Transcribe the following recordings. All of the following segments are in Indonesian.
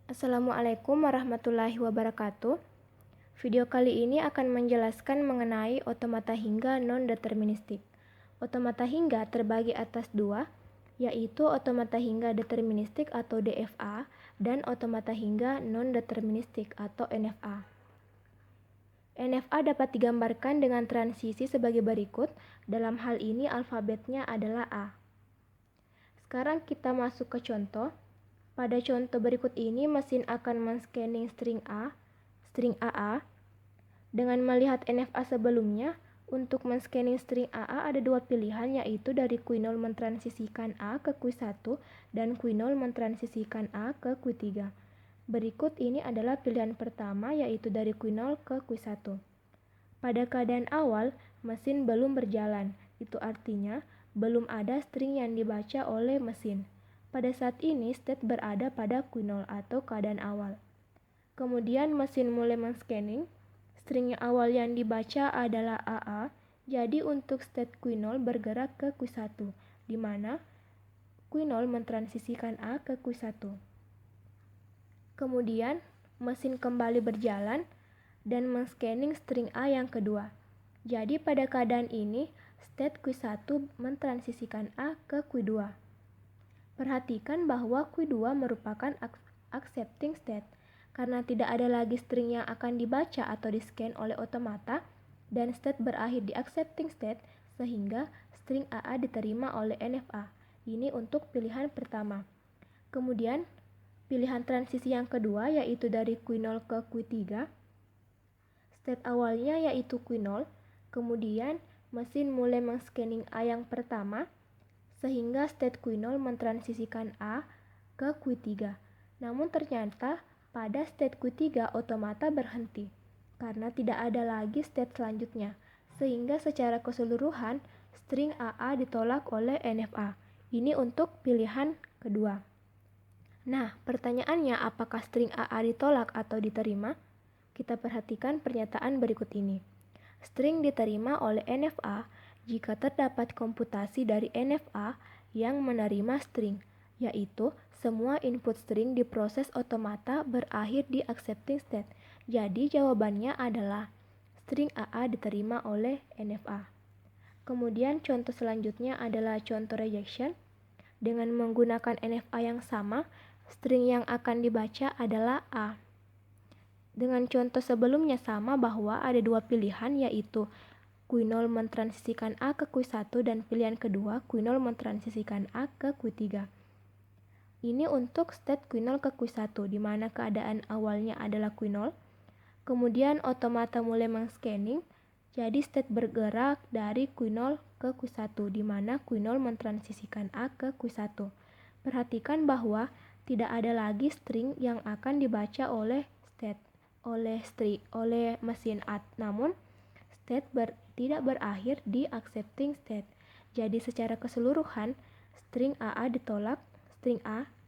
Assalamualaikum warahmatullahi wabarakatuh. Video kali ini akan menjelaskan mengenai otomata hingga non-deterministik. Otomata hingga terbagi atas dua, yaitu otomata hingga deterministik atau DFA dan otomata hingga non-deterministik atau NFA. NFA dapat digambarkan dengan transisi sebagai berikut. Dalam hal ini alfabetnya adalah A. Sekarang kita masuk ke contoh. Pada contoh berikut ini, mesin akan men-scanning string AA. Dengan melihat NFA sebelumnya, untuk men-scanning string AA ada dua pilihan, yaitu dari Q0 mentransisikan A ke Q1 dan Q0 mentransisikan A ke Q3. Berikut ini adalah pilihan pertama, yaitu dari Q0 ke Q1. Pada keadaan awal, mesin belum berjalan. Itu artinya belum ada string yang dibaca oleh mesin. Pada saat ini, state berada pada Q0 atau keadaan awal. Kemudian mesin mulai men-scanning. String awal yang dibaca adalah AA, jadi untuk state Q0 bergerak ke Q1, di mana Q0 mentransisikan A ke Q1. Kemudian, mesin kembali berjalan dan men-scanning string A yang kedua. Jadi pada keadaan ini, state Q1 mentransisikan A ke Q2. Perhatikan bahwa Q2 merupakan accepting state, karena tidak ada lagi string yang akan dibaca atau di-scan oleh otomata, dan state berakhir di accepting state, sehingga string AA diterima oleh NFA. Ini untuk pilihan pertama. Kemudian, pilihan transisi yang kedua yaitu dari Q0 ke Q3. State awalnya yaitu Q0, kemudian mesin mulai men-scanning A yang pertama, sehingga state Q0 mentransisikan A ke Q3. Namun ternyata pada state Q3 otomata berhenti karena tidak ada lagi state selanjutnya, sehingga secara keseluruhan string AA ditolak oleh NFA. Ini untuk pilihan kedua. Nah, pertanyaannya apakah string AA ditolak atau diterima? Kita perhatikan pernyataan berikut ini. String diterima oleh NFA jika terdapat komputasi dari NFA yang menerima string, yaitu semua input string di proses otomata berakhir di accepting state. Jadi jawabannya adalah string AA diterima oleh NFA. Kemudian contoh selanjutnya adalah contoh rejection. Dengan menggunakan NFA yang sama, string yang akan dibaca adalah A. Dengan contoh sebelumnya sama bahwa ada dua pilihan, yaitu Q0 mentransisikan A ke Q1 dan pilihan kedua Q0 mentransisikan A ke Q3. Ini untuk state Q0 ke Q1, di mana keadaan awalnya adalah Q0. Kemudian otomata mulai men-scanning, jadi state bergerak dari Q0 ke Q1, di mana Q0 mentransisikan A ke Q1. Perhatikan bahwa tidak ada lagi string yang akan dibaca oleh mesin A, namun state tidak berakhir di accepting state. Jadi secara keseluruhan string A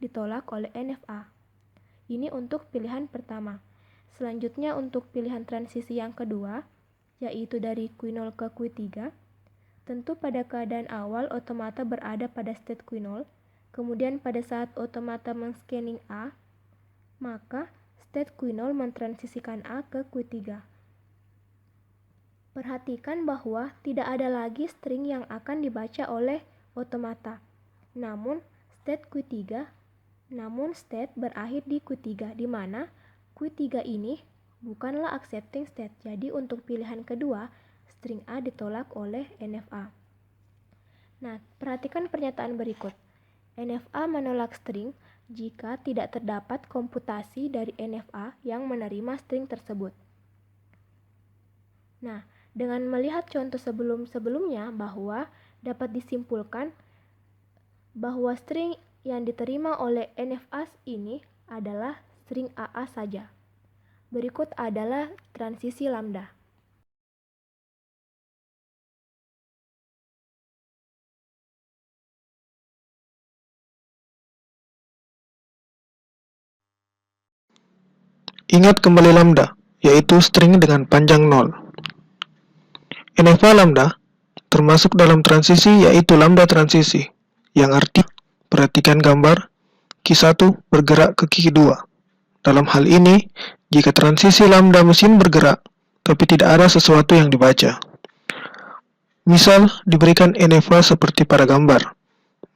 ditolak oleh NFA. Ini untuk pilihan pertama. Selanjutnya untuk pilihan transisi yang kedua, yaitu dari Q0 ke Q3. Tentu pada keadaan awal otomata berada pada state Q0, kemudian pada saat otomata men-scanning A, maka state Q0 mentransisikan A ke Q3. Perhatikan bahwa tidak ada lagi string yang akan dibaca oleh otomata. Namun state berakhir di Q3, di mana Q3 ini bukanlah accepting state. Jadi untuk pilihan kedua, string A ditolak oleh NFA. Nah, perhatikan pernyataan berikut. NFA menolak string jika tidak terdapat komputasi dari NFA yang menerima string tersebut. Nah, dengan melihat contoh sebelumnya bahwa dapat disimpulkan bahwa string yang diterima oleh NFA ini adalah string AA saja. Berikut adalah transisi lambda. Ingat kembali lambda, yaitu string dengan panjang 0. NFA lambda termasuk dalam transisi, yaitu lambda transisi, yang arti perhatikan gambar Q1 bergerak ke Q2. Dalam hal ini, jika transisi lambda mesin bergerak, tapi tidak ada sesuatu yang dibaca. Misal, diberikan NFA seperti pada gambar.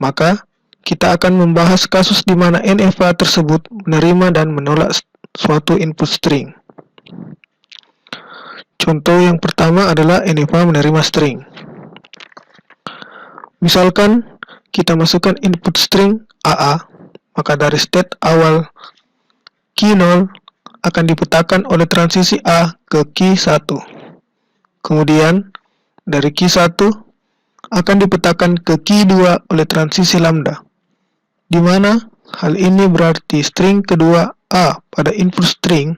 Maka, kita akan membahas kasus di mana NFA tersebut menerima dan menolak suatu input string. Contoh yang pertama adalah NFA menerima string. Misalkan, kita masukkan input string AA, maka dari state awal key 0 akan dipetakan oleh transisi A ke key 1. Kemudian, dari key 1 akan dipetakan ke key 2 oleh transisi lambda, di mana hal ini berarti string kedua A pada input string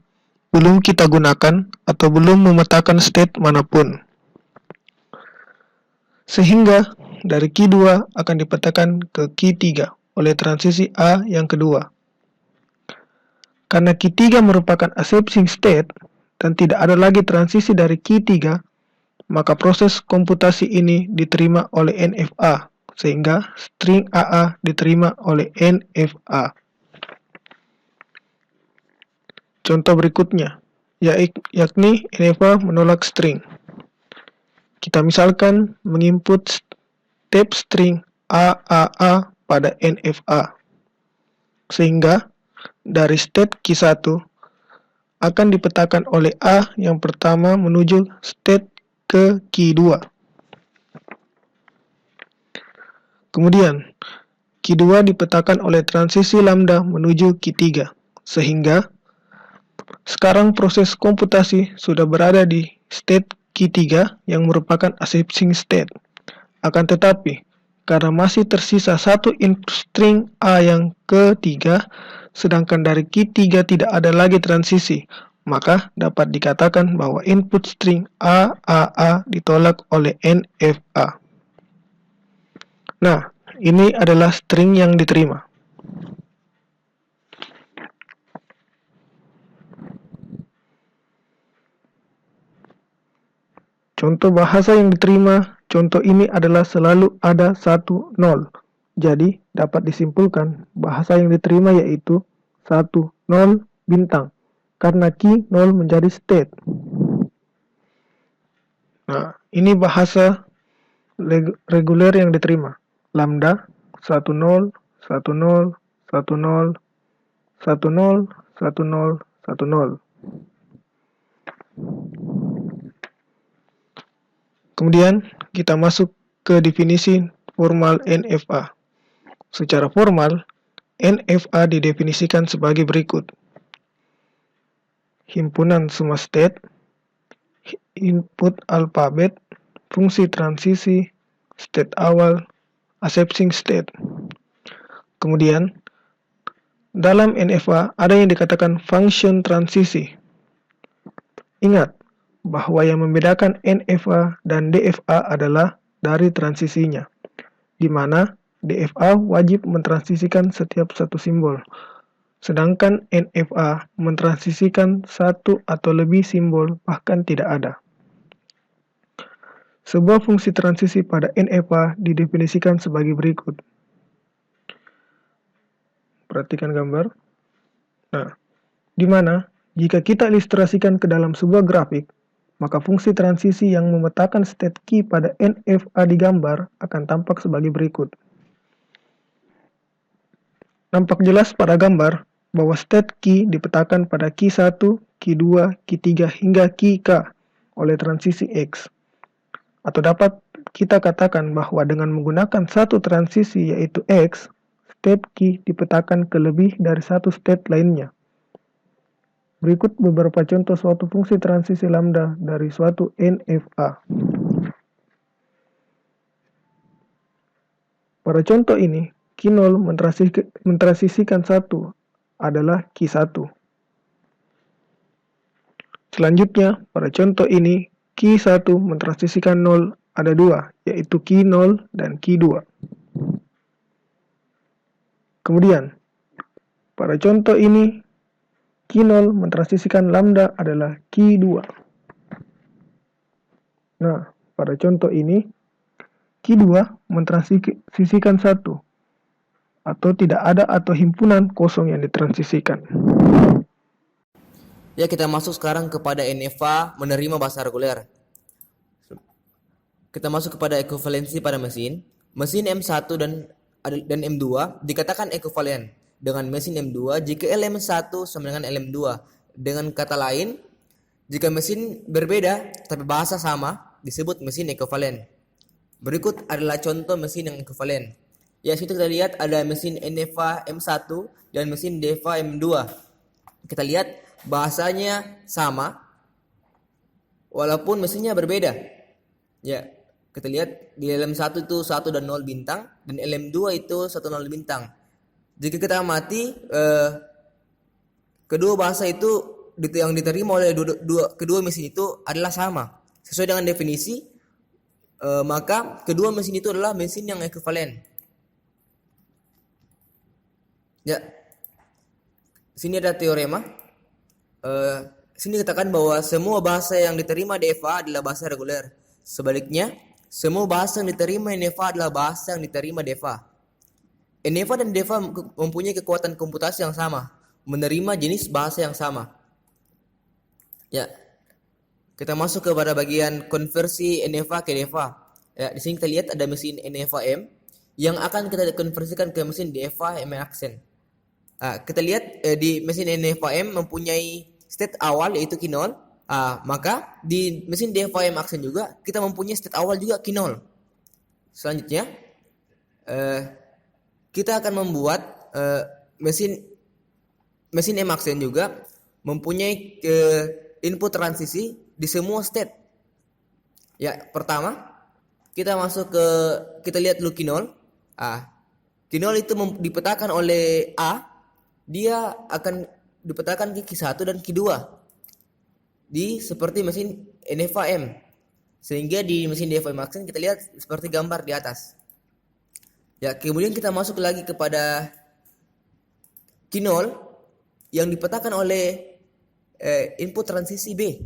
belum kita gunakan atau belum memetakan state manapun. Sehingga, dari key 2 akan dipetakan ke key 3 oleh transisi A yang kedua. Karena key 3 merupakan accepting state dan tidak ada lagi transisi dari key 3, maka proses komputasi ini diterima oleh NFA, sehingga string AA diterima oleh NFA. Contoh berikutnya, yakni NFA menolak string. Kita misalkan menginput step string AAA pada NFA, sehingga dari state key 1 akan dipetakan oleh A yang pertama menuju state ke key 2. Kemudian, key 2 dipetakan oleh transisi lambda menuju key 3, sehingga sekarang proses komputasi sudah berada di state key 3 yang merupakan accepting state. Akan tetapi, karena masih tersisa satu input string A yang ketiga, sedangkan dari key 3 tidak ada lagi transisi, maka dapat dikatakan bahwa input string AAA ditolak oleh NFA. Nah, ini adalah string yang diterima. Contoh bahasa yang diterima, contoh ini adalah selalu ada 1, 0. Jadi, dapat disimpulkan bahasa yang diterima yaitu 1, 0, bintang, karena key 0 menjadi state. Nah, ini bahasa reguler yang diterima. Lambda, 1, 0, 1, 0, 1, 0, 1, 0, 1, 0, 1, 0. Kemudian, kita masuk ke definisi formal NFA. Secara formal, NFA didefinisikan sebagai berikut. Himpunan semua state, input alfabet, fungsi transisi, state awal, accepting state. Kemudian, dalam NFA ada yang dikatakan function transisi. Ingat bahwa yang membedakan NFA dan DFA adalah dari transisinya, di mana DFA wajib mentransisikan setiap satu simbol, sedangkan NFA mentransisikan satu atau lebih simbol, bahkan tidak ada. Sebuah fungsi transisi pada NFA didefinisikan sebagai berikut. Perhatikan gambar. Nah, di mana jika kita ilustrasikan ke dalam sebuah grafik, maka fungsi transisi yang memetakan state key pada NFA di gambar akan tampak sebagai berikut. Nampak jelas pada gambar bahwa state key dipetakan pada key 1, key 2, key 3 hingga key K oleh transisi X. Atau dapat kita katakan bahwa dengan menggunakan satu transisi yaitu X, state key dipetakan ke lebih dari satu state lainnya. Berikut beberapa contoh suatu fungsi transisi lambda dari suatu NFA. Pada contoh ini, key 0 mentransisikan 1 adalah key 1. Selanjutnya, pada contoh ini, key 1 mentransisikan 0 ada 2, yaitu key 0 dan key 2. Kemudian, pada contoh ini, key 0 mentransisikan lambda adalah key 2. Nah, pada contoh ini, key 2 mentransisikan 1, atau tidak ada atau himpunan kosong yang ditransisikan. Ya, kita masuk sekarang kepada NFA menerima bahasa reguler. Kita masuk kepada ekuivalensi pada mesin. Mesin M1 dan M2 dikatakan ekuivalen dengan mesin M2 jika LM1 sama dengan LM2. Dengan kata lain, jika mesin berbeda tapi bahasa sama, disebut mesin ekuivalen. Berikut adalah contoh mesin yang ekuivalen. Ya, situ kita lihat ada mesin NFA M1 dan mesin DEFA M2. Kita lihat bahasanya sama walaupun mesinnya berbeda. Ya, kita lihat di LM1 itu 1 dan 0 bintang dan LM2 itu 1 0 bintang. Jika kita amati kedua bahasa itu yang diterima oleh kedua mesin itu adalah sama. Sesuai dengan definisi, maka kedua mesin itu adalah mesin yang ekuivalen. Ya, sini ada teorema. Sini dikatakan bahwa semua bahasa yang diterima DEFA adalah bahasa reguler. Sebaliknya, semua bahasa yang diterima NFA adalah bahasa yang diterima DEFA. NFA dan DEFA mempunyai kekuatan komputasi yang sama, menerima jenis bahasa yang sama. Ya, kita masuk kepada bagian konversi NFA ke DEFA. Ya, di sini kita lihat ada mesin NFA M yang akan kita konversikan ke mesin DEFA M accent. Kita lihat di mesin NFA M mempunyai state awal yaitu Q0. Maka di mesin DEFA M accent juga kita mempunyai state awal juga Q0. Selanjutnya kita akan membuat mesin M accent juga mempunyai input transisi di semua state. Ya, pertama kita lihat dulu Q0. Q0 itu dipetakan oleh A, dia akan dipetakan ke Q1 dan Q2 seperti mesin NFA M. Sehingga di mesin DEFA M accent kita lihat seperti gambar di atas. Ya, kemudian kita masuk lagi kepada Q0 yang dipetakan oleh input transisi B.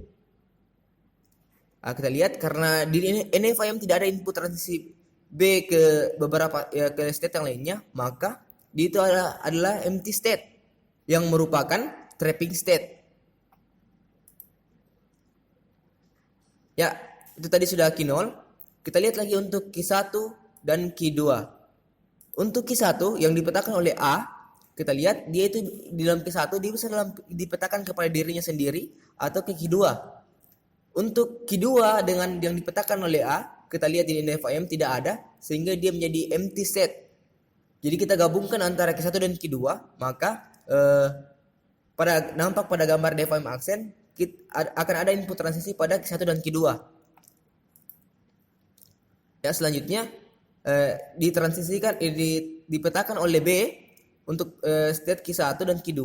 Kita lihat karena di NFA M tidak ada input transisi B ke beberapa ke state yang lainnya, maka itu adalah empty state yang merupakan trapping state. Ya, itu tadi sudah Q0. Kita lihat lagi untuk Q1 dan Q2. Untuk Q1 yang dipetakan oleh A, kita lihat dia itu di dalam Q1 dia bisa dipetakan kepada dirinya sendiri atau ke Q2. Untuk Q2 dengan yang dipetakan oleh A, kita lihat di NFA M tidak ada sehingga dia menjadi empty state. Jadi kita gabungkan antara Q1 dan Q2, maka nampak pada gambar DEFA M accent akan ada input transisi pada Q1 dan Q2. Ya, selanjutnya ditransisikan dipetakan oleh B untuk state Q1 dan Q2.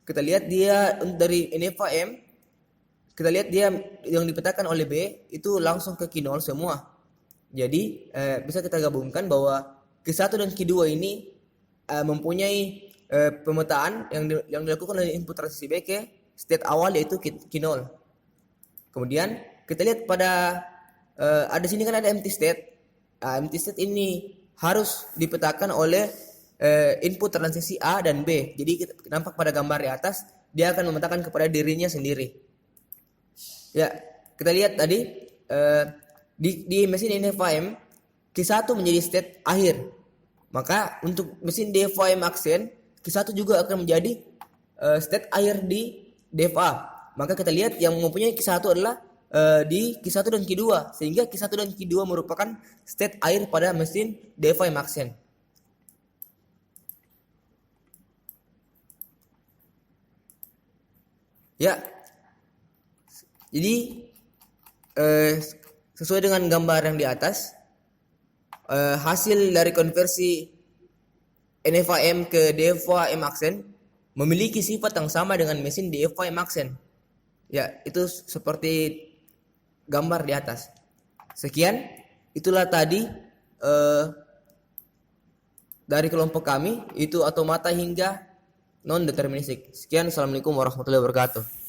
Kita lihat dia dari NFA M, kita lihat dia yang dipetakan oleh B itu langsung ke Q0 semua. Jadi bisa kita gabungkan bahwa Q1 dan Q2 ini mempunyai pemetaan yang dilakukan oleh input transisi B ke state awal yaitu Q0. Kemudian kita lihat pada ada sini kan ada empty state. Empty state ini harus dipetakan oleh input transisi A dan B. Jadi nampak pada gambar di atas dia akan memetakan kepada dirinya sendiri. Ya, kita lihat tadi di mesin NFA M Q1 menjadi state akhir. Maka untuk mesin DEFA M accent Q1 juga akan menjadi state akhir di DEFA. Maka kita lihat yang mempunyai Q1 adalah di Q1 dan Q2, sehingga Q1 dan Q2 merupakan state akhir pada mesin DEFA M accent. Ya, jadi sesuai dengan gambar yang di atas, hasil dari konversi NFA M ke DEFA M accent memiliki sifat yang sama dengan mesin DEFA M accent. Ya, itu seperti gambar di atas. Sekian, itulah tadi dari kelompok kami, itu automata hingga non deterministik. Sekian, assalamualaikum warahmatullahi wabarakatuh.